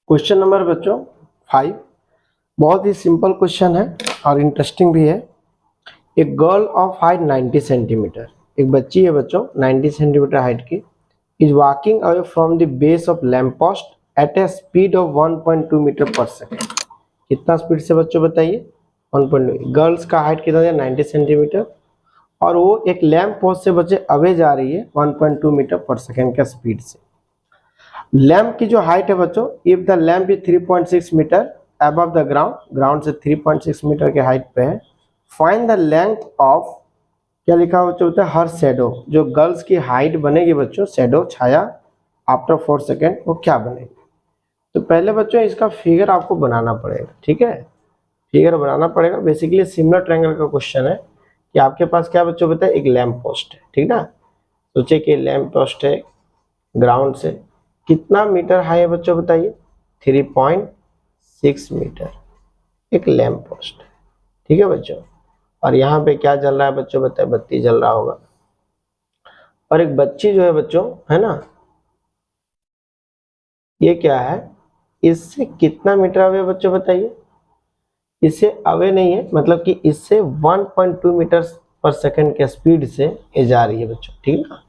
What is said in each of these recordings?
Question number बच्चों 5 बहुत ही simple question है और इंटरेस्टिंग भी है। एक गर्ल ऑफ हाइट 90 सेंटीमीटर, एक बच्ची है बच्चों 90 सेंटीमीटर हाइट की, is walking away from the base of lamp post at a speed of 1.2 metre per second. कितना स्पीड से बच्चों बताइए? 1.2। गर्ल्स का हाइट कितना है? 90 सेंटीमीटर और वो एक लैम्प पोस्ट से बच्चे अवे जा रही है 1.2 मीटर पर सेकेंड का स्पीड से। लैम्प की जो हाइट है बच्चों, if the lamp is 3.6 metre above the ground, ground से 3.6 मीटर के हाइट पे है, फाइंड द लेंथ ऑफ, क्या लिखा होता है, हर शैडो, जो गर्ल्स की हाइट बनेगी बच्चों, शैडो छाया आफ्टर 4 सेकेंड, वो क्या बनेगी? तो पहले बच्चों इसका फिगर आपको बनाना पड़ेगा, ठीक है, फिगर बनाना पड़ेगा। बेसिकली सिमिलर ट्रायंगल का क्वेश्चन है कि आपके पास क्या बच्चों बताए, एक लैम्प पोस्ट है, ठीक ना। सोचिए कि लैम्प पोस्ट है, ग्राउंड से कितना मीटर हाई है बच्चों बताइए? 3.6 मीटर एक लैम्प पोस्ट, ठीक है बच्चों। और यहाँ पे क्या जल रहा है बच्चों बताइए? बत्ती जल रहा होगा। और एक बच्ची जो है बच्चों, है ना, ये क्या है, इससे कितना मीटर अवे बच्चों बताइए? इससे अवे नहीं है, मतलब कि इससे 1.2 मीटर पर सेकेंड के स्पीड से ये जा रही है बच्चों, ठीक ना।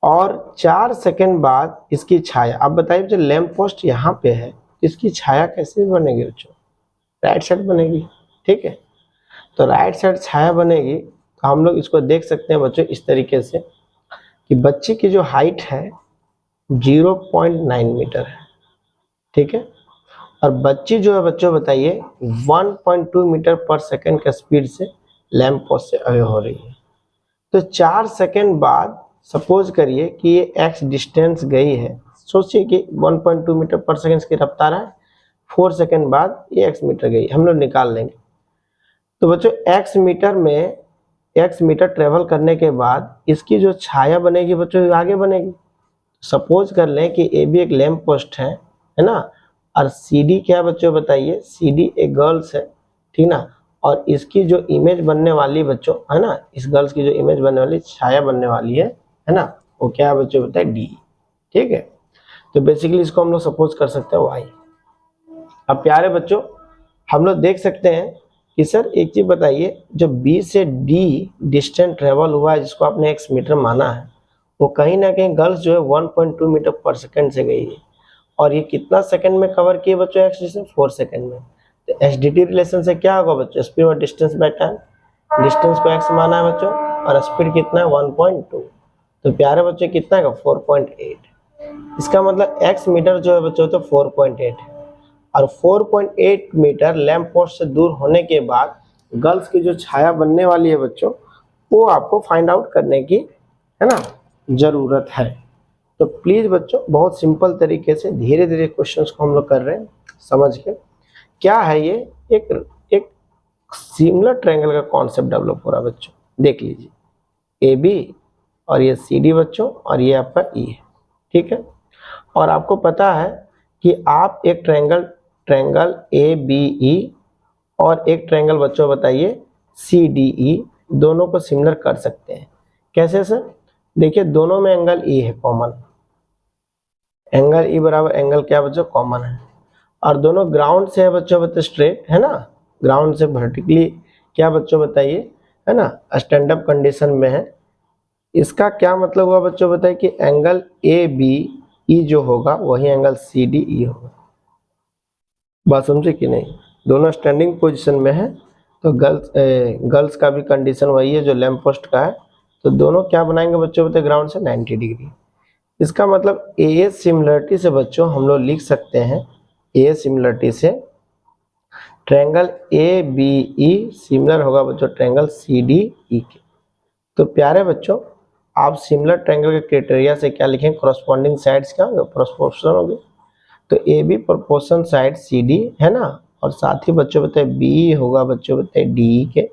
और 4 सेकेंड बाद इसकी छाया, अब बताइए जो लैम्प पोस्ट यहाँ पे है, इसकी छाया कैसे बनेगी बच्चों? राइट साइड बनेगी, ठीक है। तो राइट साइड छाया बनेगी, तो हम लोग इसको देख सकते हैं बच्चों इस तरीके से कि बच्चे की जो हाइट है 0.9 मीटर है, ठीक है। और बच्ची जो है बच्चों बताइए 1.2 मीटर पर सेकेंड का स्पीड से लैम्प पोस्ट से अवे हो रही है। तो 4 सेकेंड बाद सपोज करिए कि ये x डिस्टेंस गई है, सोचिए कि 1.2 मीटर पर सेकेंड की रफ्तार है, 4 सेकेंड बाद ये x मीटर गई, हम लोग निकाल लेंगे। तो बच्चों x मीटर में x मीटर ट्रेवल करने के बाद इसकी जो छाया बनेगी बच्चों आगे बनेगी। सपोज कर लें कि ए भी एक लैम्प पोस्ट है ना, और सी डी क्या बच्चों बताइए? सी डी एक गर्ल्स है, ठीक ना। और इसकी जो इमेज बनने वाली बच्चों, है ना, इस गर्ल्स की जो इमेज बनने वाली, छाया बनने वाली है ना, वो क्या है बच्चों बताए? डी, ठीक है। तो बेसिकली इसको हम लोग सपोज कर सकते हैं वाई। अब प्यारे बच्चों हम लोग देख सकते हैं कि सर एक चीज बताइए, जो बी से डी डिस्टेंस ट्रेवल हुआ है, जिसको आपने x मीटर माना है, वो कहीं ना कहीं गर्ल्स जो है 1.2 मीटर पर सेकेंड से गई है। और ये कितना सेकंड में कवर किए बच्चों? x डिस्टेंस 4 सेकंड में। तो एसडीटी रिलेशन से क्या होगा बच्चों? स्पीड और डिस्टेंस बाय टाइम। डिस्टेंस को x माना है बच्चों और स्पीड कितना है? 1.2। तो प्यारे बच्चों कितना है? 4.8। इसका मतलब x मीटर जो है बच्चों तो 4.8 है। और 4.8 मीटर लैम्प पोस्ट से दूर होने के बाद गर्ल्स की जो छाया बनने वाली है बच्चों, वो आपको फाइंड आउट करने की, है ना, जरूरत है। तो प्लीज बच्चों बहुत सिंपल तरीके से धीरे धीरे क्वेश्चंस को हम लोग कर रहे हैं समझ के। क्या है ये? एक एक सिमिलर ट्रायंगल का कॉन्सेप्ट डेवलप हो रहा है बच्चों, देख लीजिए। ए बी और ये सी डी बच्चों, और ये आपका ई है, ठीक है। और आपको पता है कि आप एक triangle triangle A B E और एक ट्रायंगल बच्चों बताइए सी डी ई, दोनों को सिमिलर कर सकते हैं। कैसे सर? देखिए दोनों में एंगल ई है कॉमन, एंगल ई बराबर एंगल क्या बच्चों? कॉमन है। और दोनों ग्राउंड से है बच्चों बताइए स्ट्रेट, है ना, ग्राउंड से वर्टिकली क्या बच्चों बताइए, है ना, स्टैंड अप कंडीशन में है। इसका क्या मतलब हुआ बच्चों बताइए कि एंगल ए बी ई जो होगा वही एंगल सी डी ई होगा। बात समझे कि नहीं? दोनों स्टैंडिंग पोजीशन में है, तो गर्ल्स का भी कंडीशन वही है जो लैम्प पोस्ट का है। तो दोनों क्या बनाएंगे बच्चों बताइए? ग्राउंड से 90 डिग्री। इसका मतलब ए सिमिलरिटी से बच्चों हम लोग लिख सकते हैं, ए सिमिलरिटी से triangle A B E similar होगा बच्चों ट्रायंगल सी डी ई के। तो प्यारे बच्चों आप सिमिलर ट्रायंगल के क्राइटेरिया से क्या लिखें? कॉरस्पॉन्डिंग साइड्स क्या होंगे? प्रोपोर्शनल होंगे। तो A B proportion side C D, है ना, और साथ ही बच्चों बताए बी होगा बच्चों बताए डी के,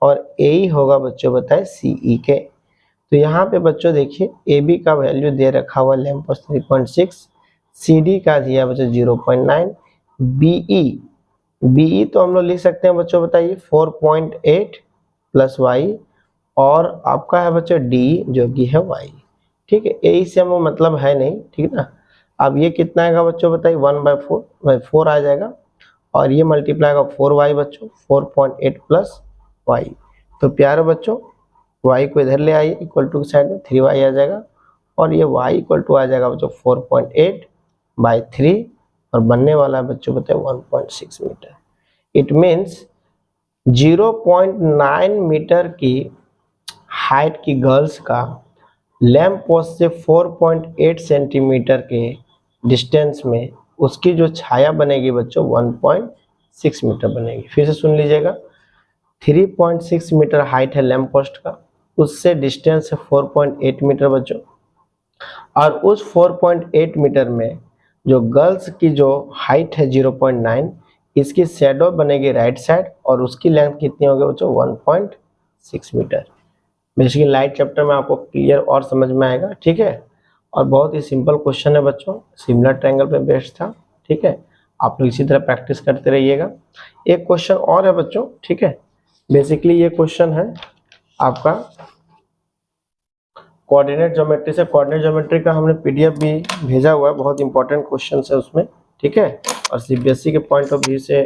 और ए होगा बच्चों बताए सी ई के। तो यहाँ पे बच्चों देखिए ए बी का वैल्यू दे रखा हुआ लैम्प पोस्ट 3.6, सी डी का दिया बच्चों 0.9, बीई तो हम लोग लिख सकते हैं बच्चों बताइए 4.8 प्लस वाई, और आपका है बच्चों डी जो कि है वाई, ठीक है। ए से हम मतलब है नहीं, ठीक है ना। अब ये कितना आएगा बच्चों बताइए, 1/4 आ जाएगा, और ये मल्टीप्लाई का 4y बच्चों, 4.8 प्लस y। तो प्यारे बच्चों y को इधर ले आइए, इक्वल टू की साइड में 3y आ जाएगा, और ये y इक्वल टू आ जाएगा बच्चों 4.8/3, और बनने वाला है बच्चों बताइए 1.6 मीटर। इट मीन्स 0.9 मीटर की हाइट की गर्ल्स का लैंप पोस्ट से 4.8 सेंटीमीटर के डिस्टेंस में उसकी जो छाया बनेगी बच्चों 1.6 मीटर बनेगी। फिर से सुन लीजिएगा, 3.6 मीटर हाइट है लैंप पोस्ट का, उससे डिस्टेंस है 4.8 मीटर बच्चों, और उस 4.8 मीटर में जो गर्ल्स की जो हाइट है 0.9, इसकी शैडो बनेगी राइट साइड, और उसकी लेंथ कितनी होगी बच्चों 1.6 मीटर। बेसिकली लाइट चैप्टर में आपको क्लियर और समझ में आएगा, ठीक है। और बहुत ही सिंपल क्वेश्चन है बच्चों, सिमिलर ट्रायंगल पे बेस्ड था, ठीक है। आप लोग इसी तरह प्रैक्टिस करते रहिएगा। एक क्वेश्चन और है बच्चों, ठीक है। बेसिकली ये क्वेश्चन है आपका कोऑर्डिनेट ज्योमेट्री से। कोऑर्डिनेट ज्योमेट्री का हमने पीडीएफ भी भेजा हुआ है, बहुत इंपॉर्टेंट क्वेश्चन है उसमें, ठीक है। और सीबीएसई के पॉइंट ऑफ व्यू से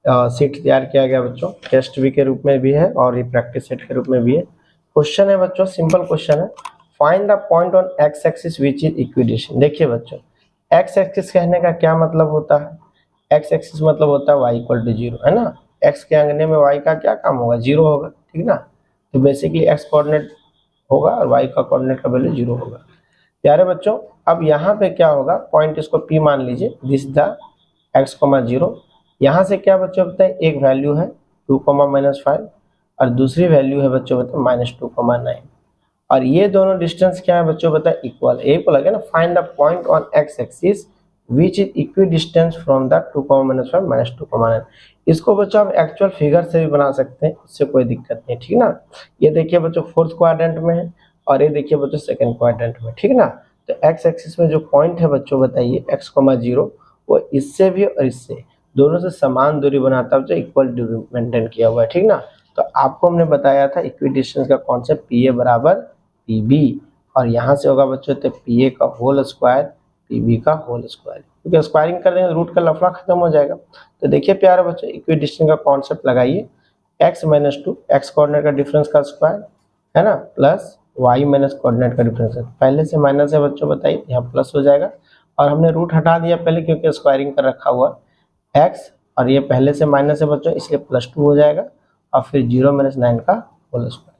सीट तैयार किया गया बच्चों, टेस्ट भी के रूप में भी है और ये प्रैक्टिस सेट के रूप में भी है। क्वेश्चन है बच्चों, सिंपल क्वेश्चन है, find the point on x axis which is equidistant. देखिए बच्चों, एक्स एक्सिस कहने का क्या मतलब होता है, एक्स एक्सिस मतलब होता है वाई इक्वल टू 0, है ना। एक्स के अंगने में वाई का क्या काम होगा, 0 होगा, ठीक ना। तो बेसिकली एक्स कोऑर्डिनेट होगा और वाई का कोऑर्डिनेट का वैल्यू 0 होगा। प्यारे बच्चों, अब यहाँ पे क्या होगा, पॉइंट इसको P मान लीजिए, दिस द x, 0। यहाँ से क्या बच्चों बताए, एक वैल्यू है 2, -5, और दूसरी वैल्यू है बच्चों बताए -2,9, और ये दोनों डिस्टेंस क्या है बच्चों बताए, इक्वल। यही बोला गया ना, find the point on x axis which is equidistance from the 2, -5, -2,9। इसको बच्चों आप एक्चुअल फिगर से भी बना सकते हैं, उससे कोई दिक्कत नहीं, ठीक ना। ये देखिए बच्चों फोर्थ क्वाड्रेंट में है, और ये देखिए बच्चों सेकंड क्वाड्रेंट में, ठीक ना। तो एक्स एक्सिस में जो पॉइंट है बच्चों बताइए x, 0, वो इससे भी और इससे दोनों से समान दूरी बनाता है, इक्वल दूरी मेंटेन किया हुआ है, ठीक ना। तो आपको हमने बताया था इक्विडिस्टेंस का कॉन्सेप्ट, पी ए बराबर पी बी, और यहाँ से होगा बच्चों तो पी ए का होल स्क्वायर पी बी का होल स्क्वायर, क्योंकि स्क्वायरिंग कर देंगे रूट का लफड़ा खत्म हो जाएगा। तो देखिए प्यारे बच्चों, इक्विडिस्टेंस का कॉन्सेप्ट लगाइए, x - 2 x कोऑर्डिनेट का डिफरेंस का स्क्वायर, है ना, प्लस y माइनस कोऑर्डिनेट का डिफरेंस है, पहले से माइनस है बच्चों बताइए, यहाँ प्लस हो जाएगा, और हमने रूट हटा दिया पहले क्योंकि स्क्वायरिंग कर रखा हुआ x, और ये पहले से माइनस है बच्चों इसलिए +2 हो जाएगा, और फिर 0 - 9 का होल स्क्वायर।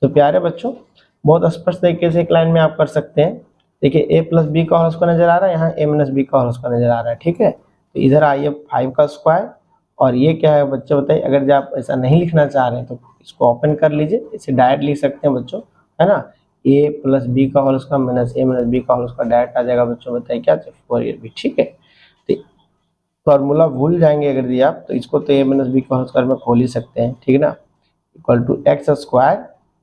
तो प्यारे बच्चों, बहुत स्पष्ट तरीके से एक लाइन में आप कर सकते हैं। देखिए a + b का होल स्क्वायर नजर आ रहा है, यहाँ a - b का होल स्क्वायर नजर आ रहा है, ठीक है। तो इधर आइए 5 का स्क्वायर, और ये क्या है बच्चों बताइए, अगर जब आप ऐसा नहीं लिखना चाह रहे हैं तो इसको ओपन कर लीजिए, इसे डायरेक्ट लिख सकते हैं बच्चों, है ना। a + b का whole square minus a - b का होल स्क्वायर डायरेक्ट आ जाएगा बच्चों बताइए क्या, 4ab, ठीक है। तो फॉर्मूला भूल जाएंगे अगर दिया आप, तो इसको तो a - b का होल स्क्वायर में खोल ही सकते हैं, ठीक है ना। Equal to X square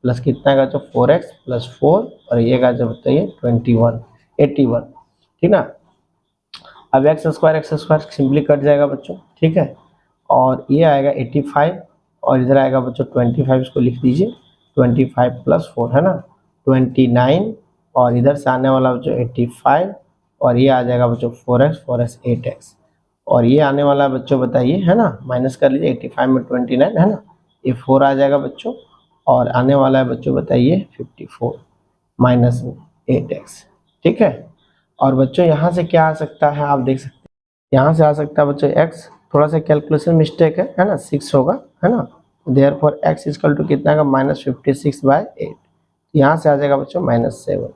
plus कितना का जो 4x + 4, और ये का जो बताइए 21, 81, ठीक ना। अब एक्स स्क्वायर सिंपली कट जाएगा बच्चों, ठीक है, और ये आएगा 85, और इधर आएगा बच्चों 25, इसको लिख दीजिए 25 + 4, है ना 29, और इधर से आने वाला बच्चों 85, और ये आ जाएगा बच्चों 4x 8x, और ये आने वाला बच्चों बताइए, है ना, माइनस कर लीजिए 85 में 29, है ना, ये 4 आ जाएगा बच्चों, और आने वाला है बच्चों बताइए 54 - 8x, ठीक है। और बच्चों यहाँ से क्या आ सकता है, आप देख सकते हैं, यहाँ से आ सकता है बच्चों x, थोड़ा सा कैलकुलेशन मिस्टेक है ना, 6 होगा, है ना। देयरफॉर x इक्वल टू कितना का -56/8, यहाँ से आ जाएगा बच्चों -7।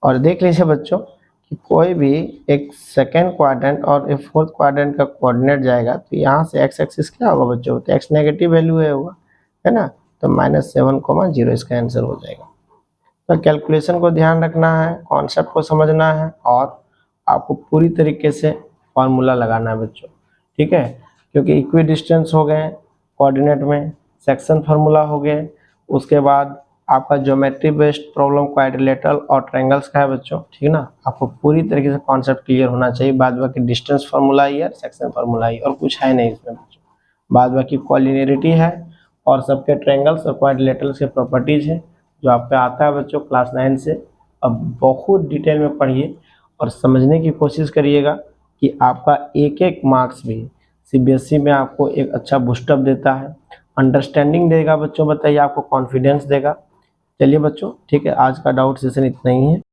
और देख लीजिए बच्चों कि कोई भी एक सेकेंड क्वाड्रेंट और एक फोर्थ क्वाड्रेंट का कोऑर्डिनेट जाएगा, तो यहाँ से x एक्सिस क्या होगा बच्चों, तो x नेगेटिव वैल्यू है ना, तो -7,0 इसका आंसर हो जाएगा। तो कैलकुलेशन को ध्यान रखना है, कॉन्सेप्ट को समझना है, और आपको पूरी तरीके से फॉर्मूला लगाना है बच्चों, ठीक है। क्योंकि इक्वी डिस्टेंस हो गए कोऑर्डिनेट में, सेक्शन फार्मूला हो गए, उसके बाद आपका ज्योमेट्री बेस्ड प्रॉब्लम क्वाड्रिलेटरल और ट्रायंगल्स का है बच्चों, ठीक है ना। आपको पूरी तरीके से कॉन्सेप्ट क्लियर होना चाहिए, बाद बाकी डिस्टेंस फार्मूला ही है, सेक्शन फार्मूला ही, और कुछ है नहीं इसमें बच्चों। बाद बाकी कॉलिनियरिटी है, और सबके ट्रायंगल्स और क्वाड्रिलेटरल्स के प्रॉपर्टीज है, जो आप पे आता है बच्चों क्लास 9 से। अब बहुत डिटेल में पढ़िए, और समझने की कोशिश करिएगा कि आपका एक एक मार्क्स भी सीबीएसई में आपको एक अच्छा बूस्टअप देता है, अंडरस्टैंडिंग देगा बच्चों, बताइए आपको कॉन्फिडेंस देगा। चलिए बच्चों ठीक है, आज का डाउट सेशन इतना ही है।